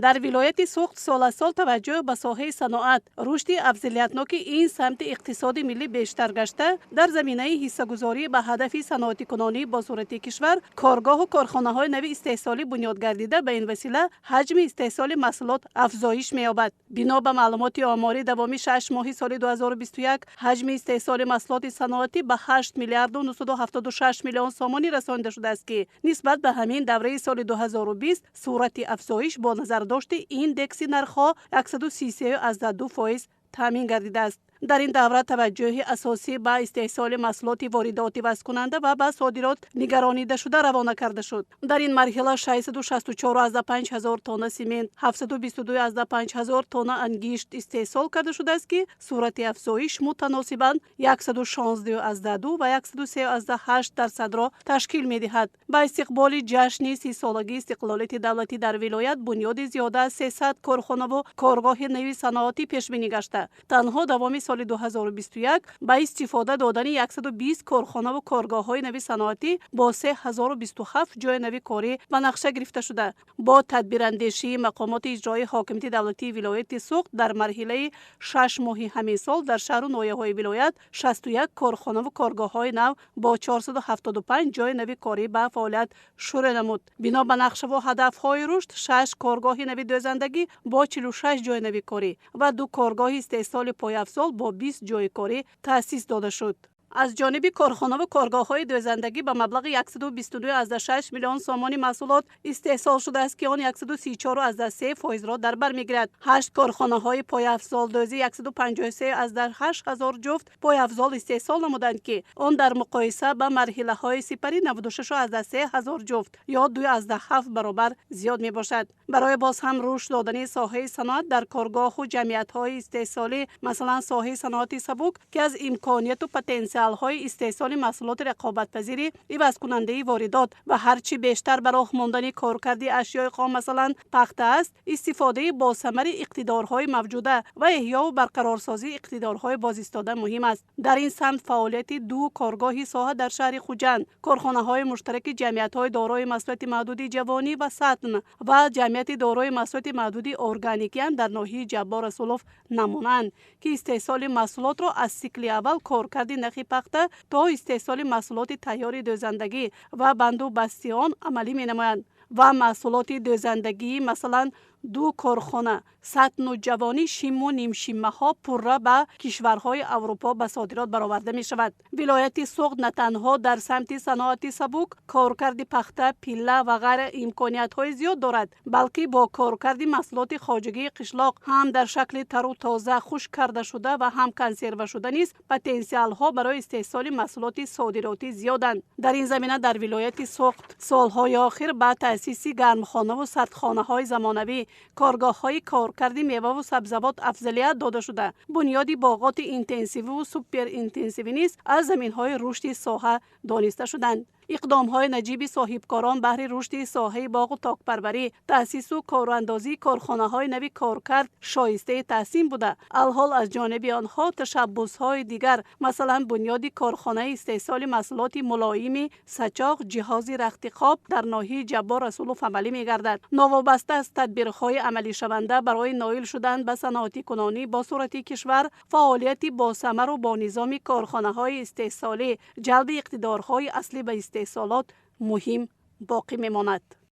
در ولایت سوغد سال از سال توجه به ساحه صناعت رشد افضلیتناک این سمت اقتصاد ملی بیشتر گشته در زمینه حصه‌گذاری به هدف صنعتی کنانی با صورت کشور کارگاه و کارخانه‌های نوی استحصالی بنیاد گردیده به این وسیله حجم استحصال محصولات افزایش می‌یابد. بنا به معلومات آماری دوامی 6 ماه سال 2021 حجم استحصال محصولات صنعتی به 8 میلیارد و 976 میلیون سومانی رسانده شده است که نسبت به همین دوره سال 2020 صورت افزایش با نظر داشت ایندکس نرخ‌ها 133.2% تامین گردیده است. در این دوره توجه اساسی به استحصال محصولات وارداتی وصل کننده و به صادرات نگرانیده شده روانه کرده شد. در این مرحله 664.5 هزار تن سیمنت، 722.5 هزار تن انگشت استحصال کرده شده است که صورت افزایش متناسباً 116.2 و 103.8% را تشکیل می‌دهد. با استقبال ҷашни 30 سالگی استقلالیت دولتی در ولایت بنیاد زیاده از 300 کارخانه و کارگاه نوی صنعتی پیشبینی گشته. تنها دوامی سال 2021 با استفاده دادن 120 کارخانه و کارگاه‌های نوی صنعتی با 3027 جای نوی کاری و نقشه گرفته شده. با تدبیراندیشی مقامات اجرایی حاکمیت دولتی ولایت سوغد در مرحله 6 ماهی همین سال در شهر و ناحیه‌های ولایت 61 کارخانه و کارگاه‌های نو با 475 جای نوی کاری به فعالیت شروع نمود. بنا به نقشه‌و ҳадафҳои рушд 6 کارگاه نوی دوزندگی با 46 جای نوی کاری و 2 کارگاه استحصال پایافزال با 20 جای کاری تأسیس داده شد. از جانب کارخانه و کارگاه‌های دوزندگی به مبلغ 122.6 میلیون سومانی محصولات استحصال شده است که آن 134.3% را در بر می‌گیرد. 8 کارخانه‌های پایافزال دوزی 153.8 هزار جفت پایافزال استحصال نمودند که آن در مقایسه با مرحله‌های سپری 96.3 هزار جفت یا 2.7 برابر زیاد میباشد. برای باز هم رشد دادن ساحه صنعت در کارگاه و جمعیت‌های استحصالی مثلا ساحه صناعتی سبک که از امکانیت و پتانسیل های استحصال محصولات رقابت پذیری عوض کننده واردات و هرچی بیشتر برای ماندن کارکردی اشیاء خام مثلا پخته است، استفاده با ثمر اقتدارهای موجوده و احیا و برقرارسازی اقتدارهای بازایستاده مهم است. در این سمت فعالیت 2 کارگاه ساحه در شهر خوجند، کارخانه‌های مشترک جمعیت‌های دارای محصولات محدودی جوانی و سطن و جمعیت دارای محصولات محدودی ارگانیکی در ناحیه جبار سلوف نمونند که استحصال محصولات را از سیکل اول کارکردی نخی پخته تا استحصال محصولات تیار دوزندگی و بندو بستیان عملی می نمایند و محصولات دوزندگی مثلا 2 کارخانه سطن و جوانی شیم و نیم شیمه ها پره به کشورهای اروپا به صادرات برآورده می شود. ولایت سوغد نه تنها در سمت صناعتی سبک کارکرد پخته، پیله و غیره امکانیت های زیاد دارد، بلکه با کارکرد محصولات خواجگی قشلاق هم در شکل تر و تازه خشک کرده شده و هم کنسرو شده نیز پتانسیل ها برای استحصال محصولات صادراتی زیادند. در این زمینه در ولایت سوغد سالهای اخیر با تأسیس گرمخانه و سردخانه های زمانوی کارگاه‌های کارکردی میوه و سبزیجات افضلیت داده شده. بنیادی باغات اینتنسیو و سوپر اینتنسیو نیز از زمین‌های رشد ساحه دانسته شدند. اقدام‌های نجیب صاحبکاران بهر رشد ساحه باغ و تاک‌پروری، تأسیس و کارندازی کارخانه‌های نوی کارکرد شایسته تحسین بوده. الحال از جانب آنها تشبس‌های دیگر مثلا بنیاد کارخانه استحصال محصولات ملایم سچاق جهاز رختخواب در ناحیه جبار سلوف عملی می‌گردد. نوابسته از تدبیرهای عملی شونده برای نائل شدن به صنعتی کنانی با صورت کشور، فعالیتی با ثمر و با نظام کارخانه‌های استحصالی جلب اقتدارهای اصلی به استحصالات مهم باقی میماند.